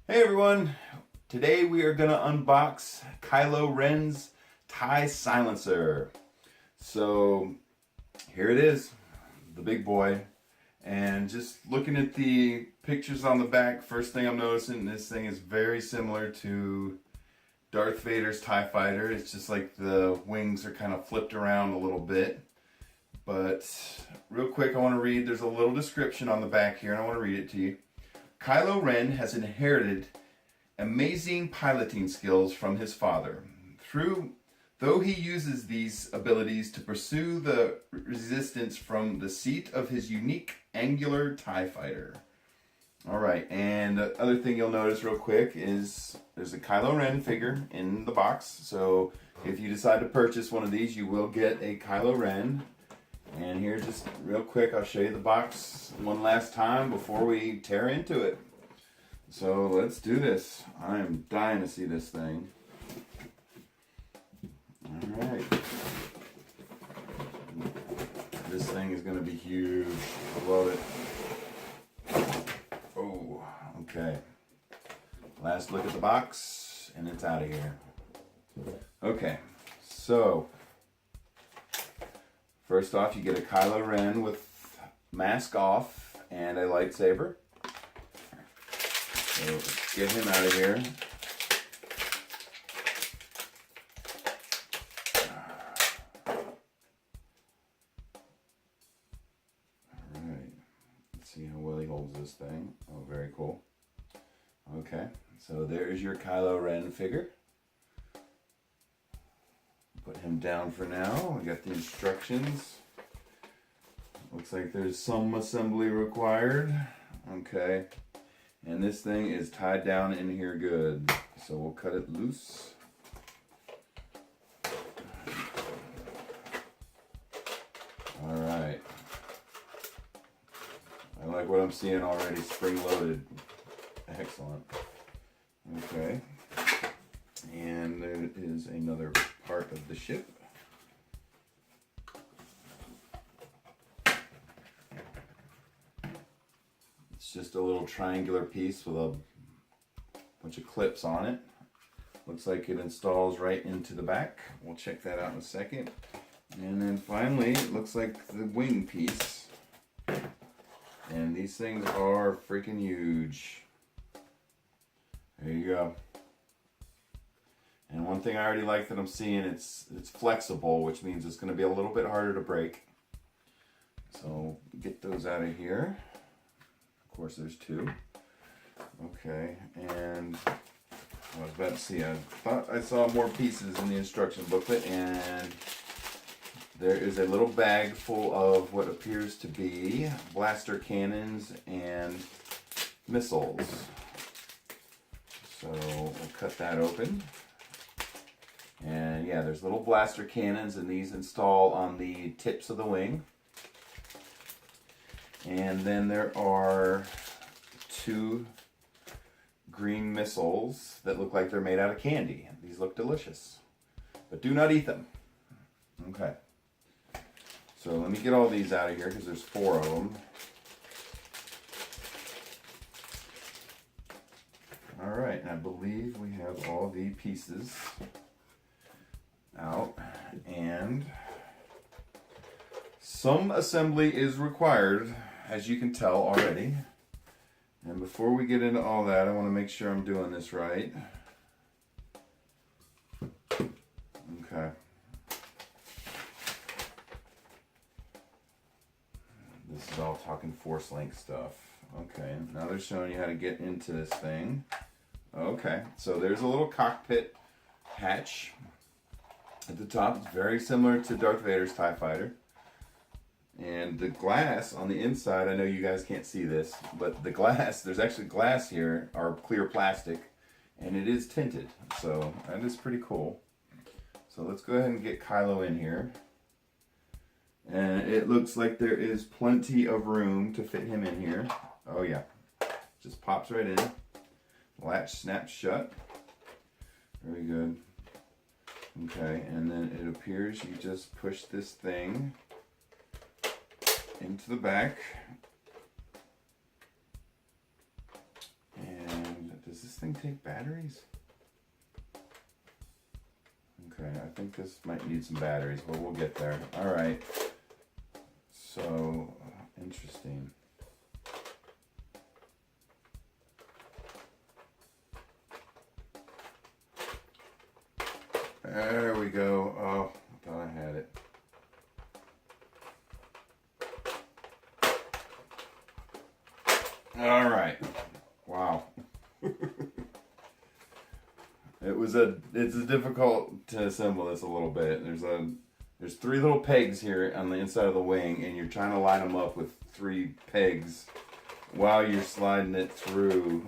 Hey everyone, today we are going to unbox Kylo Ren's TIE silencer. So here it is, the big boy. And just looking at the pictures on the back, first thing I'm noticing, this thing is very similar to Darth Vader's TIE fighter. It's just like the wings are kind of flipped around a little bit. But real quick, I want to read, there's a little description on the back here and I want to read it to you. Kylo Ren has inherited amazing piloting skills from his father. Though he uses these abilities to pursue the resistance from the seat of his unique angular TIE fighter. Alright, and the other thing you'll notice real quick is there's a Kylo Ren figure in the box. So if you decide to purchase one of these, you will get a Kylo Ren. And here, just real quick, I'll show you the box one last time before we tear into it. So let's do this. I am dying to see this thing. Alright. This thing is going to be huge. I love it. Oh, okay. Last look at the box, and it's out of here. Okay, so first off, you get a Kylo Ren with mask off and a lightsaber. So let's get him out of here. Alright, let's see how well he holds this thing. Oh, very cool. Okay, so there's your Kylo Ren figure. Put him down for now. We got the instructions. Looks like there's some assembly required. Okay. And this thing is tied down in here good. So we'll cut it loose. Alright. I like what I'm seeing already. Spring loaded. Excellent. Okay. And there is another part of the ship. It's just a little triangular piece with a bunch of clips on it. Looks like it installs right into the back. We'll check that out in a second. And then finally, it looks like the wing piece. And these things are freaking huge. There you go. And one thing I already like that I'm seeing, it's flexible, which means it's going to be a little bit harder to break. So get those out of here. Of course, there's two. Okay, and I was about to see, I thought I saw more pieces in the instruction booklet, and there is a little bag full of what appears to be blaster cannons and missiles. So we'll cut that open. And yeah, there's little blaster cannons, and these install on the tips of the wing. And then there are two green missiles that look like they're made out of candy. These look delicious, but do not eat them. Okay. So let me get all these out of here because there's four of them. All right, and I believe we have all the pieces out, and some assembly is required, as you can tell already. And before we get into all that, I want to make sure I'm doing this right. Okay. This is all talking force link stuff. Okay, now they're showing you how to get into this thing. Okay, so there's a little cockpit hatch at the top. It's very similar to Darth Vader's TIE fighter. And the glass on the inside, I know you guys can't see this, but the glass, there's actually glass here, or clear plastic, and it is tinted. So that is pretty cool. So let's go ahead and get Kylo in here. And it looks like there is plenty of room to fit him in here. Oh yeah, just pops right in. Latch snaps shut. Very good. Okay, and then it appears you just push this thing into the back. And does this thing take batteries? Okay, I think this might need some batteries, but we'll get there. All right. So, interesting. There we go. Oh, I thought I had it. All right. Wow. It's difficult to assemble this a little bit. There's 3 little pegs here on the inside of the wing, and you're trying to line them up with 3 pegs while you're sliding it through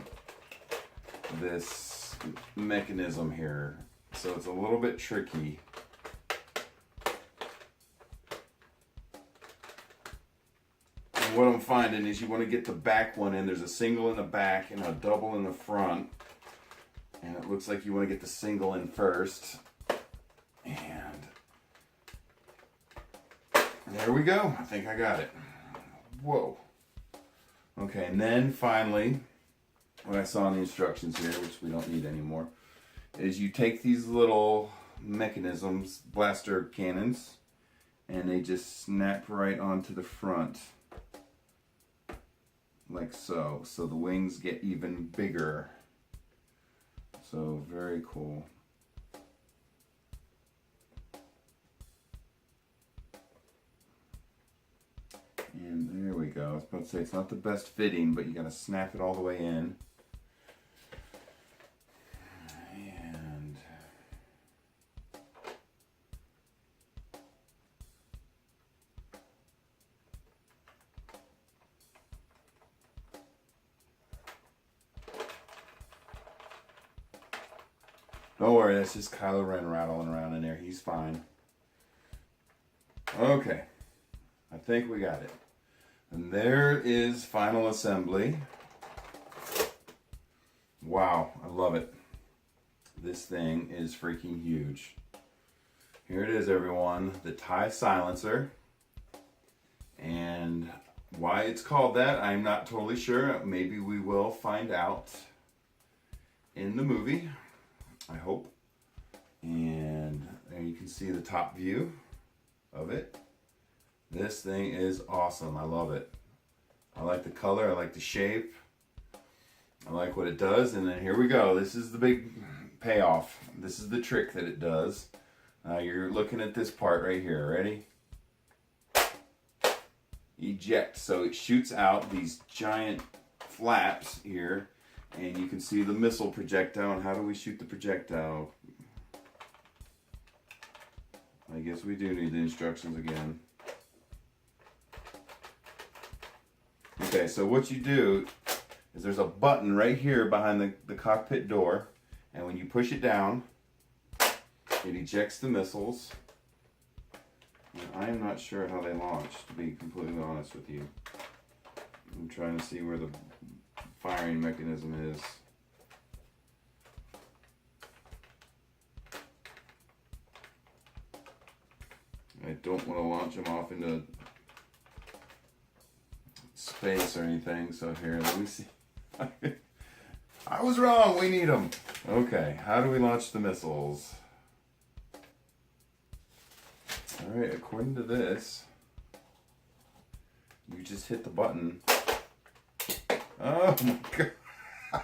this mechanism here. So it's a little bit tricky. And what I'm finding is you want to get the back one in. There's a single in the back and a double in the front. And it looks like you want to get the single in first. And there we go. I think I got it. Whoa. Okay, and then finally, what I saw in the instructions here, which we don't need anymore, is you take these little mechanisms, blaster cannons, and they just snap right onto the front. Like so. So the wings get even bigger. So very cool. And there we go. I was about to say it's not the best fitting, but you gotta snap it all the way in. And don't worry, that's just Kylo Ren rattling around in there. He's fine. Okay. I think we got it. And there is final assembly. Wow, I love it. This thing is freaking huge. Here it is, everyone. The TIE silencer. And why it's called that, I'm not totally sure. Maybe we will find out in the movie. I hope. And there you can see the top view of it. This thing is awesome. I love it. I like the color. I like the shape. I like what it does. And then here we go. This is the big payoff. This is the trick that it does. You're looking at this part right here. Ready? Eject. So it shoots out these giant flaps here. And you can see the missile projectile. And how do we shoot the projectile? I guess we do need the instructions again. Okay, so what you do is there's a button right here behind the cockpit door. And when you push it down, it ejects the missiles. And I am not sure how they launch, to be completely honest with you. I'm trying to see where the firing mechanism is. I don't want to launch them off into space or anything, so here, let me see. I was wrong, we need them. Okay, how do we launch the missiles? Alright, according to this, you just hit the button. Oh my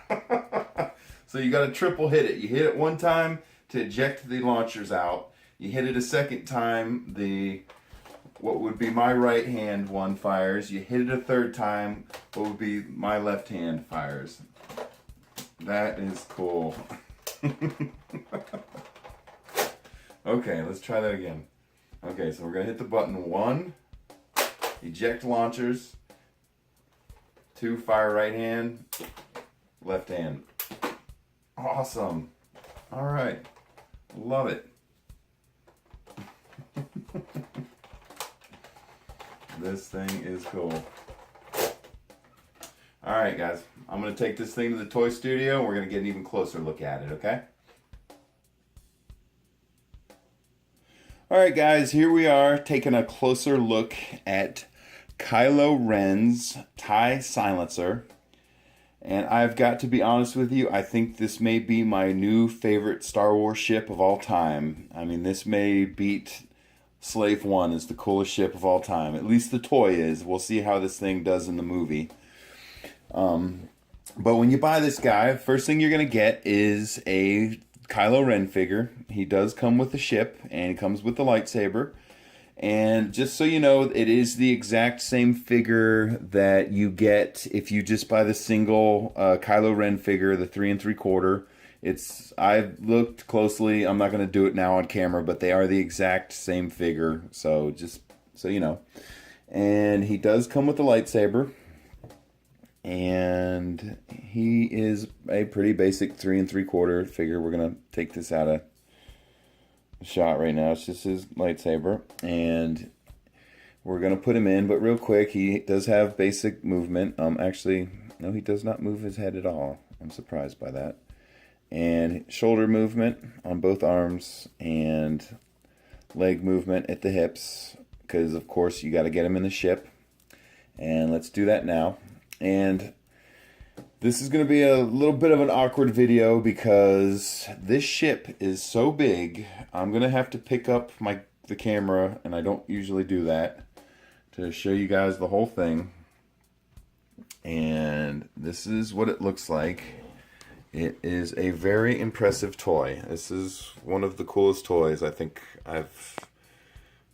god. So you gotta triple hit it. You hit it one time to eject the launchers out. You hit it a second time, what would be my right hand one fires. You hit it a third time, what would be my left hand fires. That is cool. Okay, let's try that again. Okay, so we're gonna hit the button 1, eject launchers, 2, fire right hand, left hand. Awesome. All right, love it. This thing is cool. All right, guys, I'm gonna take this thing to the toy studio and we're gonna get an even closer look at it, okay? All right, guys, here we are taking a closer look at Kylo Ren's TIE silencer. And I've got to be honest with you, I think this may be my new favorite Star Wars ship of all time. I mean, this may beat Slave One as the coolest ship of all time. At least the toy is. We'll see how this thing does in the movie. But when you buy this guy, first thing you're going to get is a Kylo Ren figure. He does come with the ship, and he comes with the lightsaber. And just so you know, it is the exact same figure that you get if you just buy the single Kylo Ren figure, the 3 3/4. I've looked closely. I'm not going to do it now on camera, but they are the exact same figure. So just so you know. And he does come with the lightsaber. And he is a pretty basic 3 3/4 figure. We're going to take this out of shot right now. It's just his lightsaber, and we're gonna put him in, but real quick, he does have basic movement. Actually, no, he does not move his head at all. I'm surprised by that. And shoulder movement on both arms, and leg movement at the hips, because of course you got to get him in the ship. And let's do that now. And this is going to be a little bit of an awkward video because this ship is so big. I'm going to have to pick up the camera, and I don't usually do that, to show you guys the whole thing. And this is what it looks like. It is a very impressive toy. This is one of the coolest toys I think I've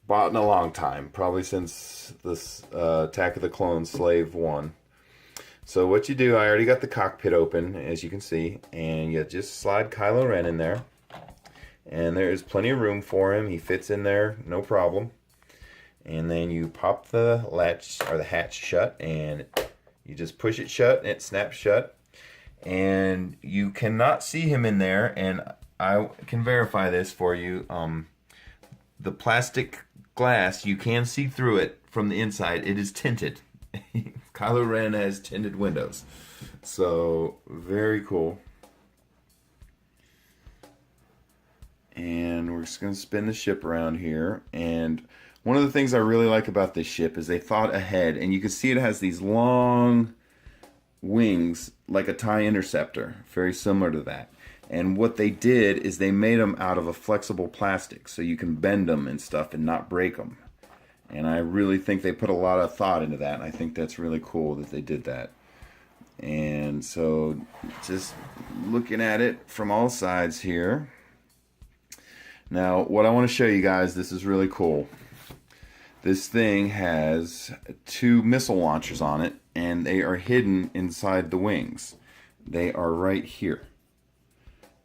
bought in a long time, probably since this Attack of the Clones Slave 1. So what you do, I already got the cockpit open, as you can see, and you just slide Kylo Ren in there. And there is plenty of room for him. He fits in there, no problem. And then you pop the latch, or the hatch, shut, and you just push it shut, and it snaps shut. And you cannot see him in there, and I can verify this for you. The plastic glass, you can see through it from the inside. It is tinted. Kylo Ren has tinted windows. So, very cool. And we're just going to spin the ship around here. And one of the things I really like about this ship is they thought ahead. And you can see it has these long wings like a TIE Interceptor. Very similar to that. And what they did is they made them out of a flexible plastic, so you can bend them and stuff and not break them. And I really think they put a lot of thought into that. And I think that's really cool that they did that. And so just looking at it from all sides here. Now, what I want to show you guys, this is really cool. This thing has 2 missile launchers on it, and they are hidden inside the wings. They are right here.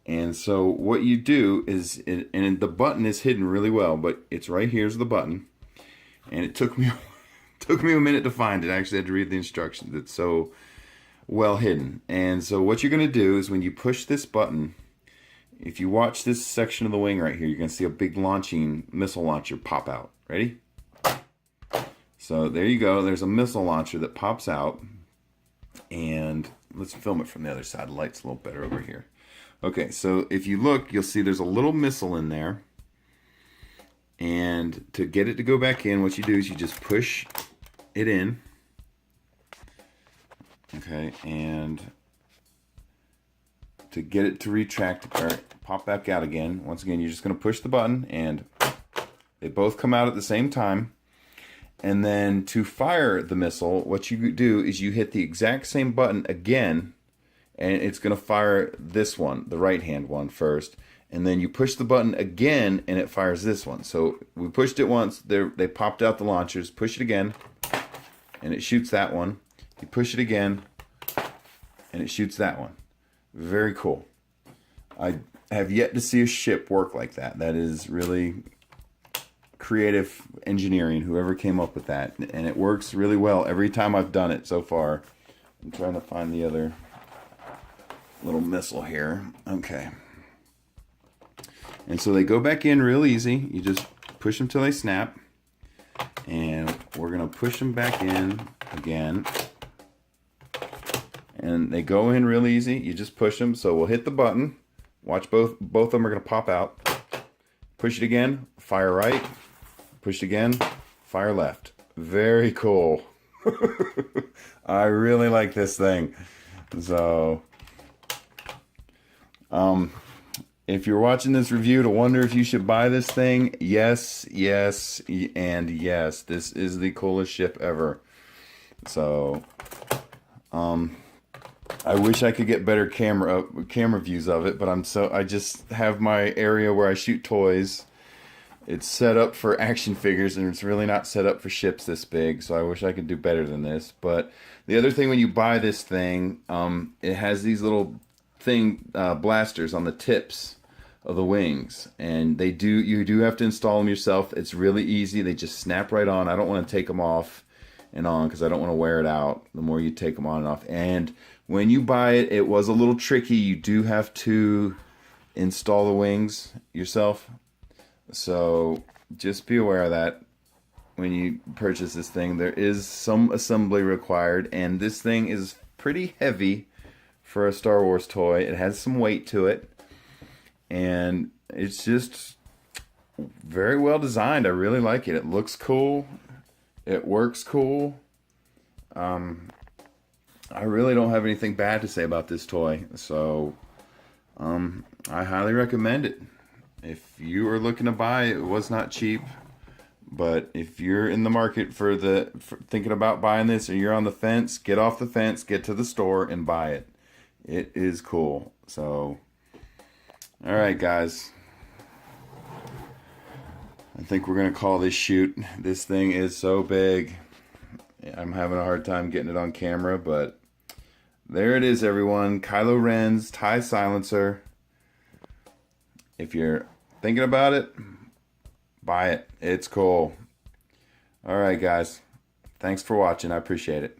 And so what you do is, and the button is hidden really well, but it's right here's the button. And it took me a minute to find it. I actually had to read the instructions. It's so well hidden. And so what you're going to do is when you push this button, if you watch this section of the wing right here, you're going to see a big launching missile launcher pop out. Ready? So there you go. There's a missile launcher that pops out. And let's film it from the other side. The light's a little better over here. Okay, so if you look, you'll see there's a little missile in there. And to get it to go back in, what you do is you just push it in. Okay, and to get it to retract or pop back out again, once again, you're just going to push the button, and they both come out at the same time. And then to fire the missile, what you do is you hit the exact same button again, and it's going to fire this one, the right-hand one, first. And then you push the button again, and it fires this one. So we pushed it once. They popped out the launchers. Push it again, and it shoots that one. You push it again, and it shoots that one. Very cool. I have yet to see a ship work like that. That is really creative engineering, whoever came up with that. And it works really well every time I've done it so far. I'm trying to find the other little missile here. Okay. And so they go back in real easy. You just push them till they snap. And we're going to push them back in again. And they go in real easy. You just push them. So we'll hit the button. Watch both of them are going to pop out. Push it again. Fire right. Push it again. Fire left. Very cool. I really like this thing. So, if you're watching this review to wonder if you should buy this thing, yes, yes, and yes. This is the coolest ship ever. So, I wish I could get better camera views of it, but I just have my area where I shoot toys. It's set up for action figures, and it's really not set up for ships this big, so I wish I could do better than this. But the other thing, when you buy this thing, it has these little blasters on the tips of the wings, and you do have to install them yourself. It's really easy. They just snap right on. I don't want to take them off and on because I don't want to wear it out the more you take them on and off. And when you buy it, it was a little tricky. You do have to install the wings yourself. So just be aware of that when you purchase this thing. There is some assembly required, and this thing is pretty heavy for a Star Wars toy. It has some weight to it, and it's just very well designed. I really like it. It looks cool. It works cool. I really don't have anything bad to say about this toy, so I highly recommend it. If you are looking to buy it, it was not cheap, but if you're in the market for thinking about buying this, or you're on the fence, get off the fence, get to the store and buy it. It is cool. So, all right, guys. I think we're gonna call this shoot. This thing is so big. I'm having a hard time getting it on camera, but there it is, everyone. Kylo Ren's TIE Silencer. If you're thinking about it, buy it. It's cool. All right, guys. Thanks for watching. I appreciate it.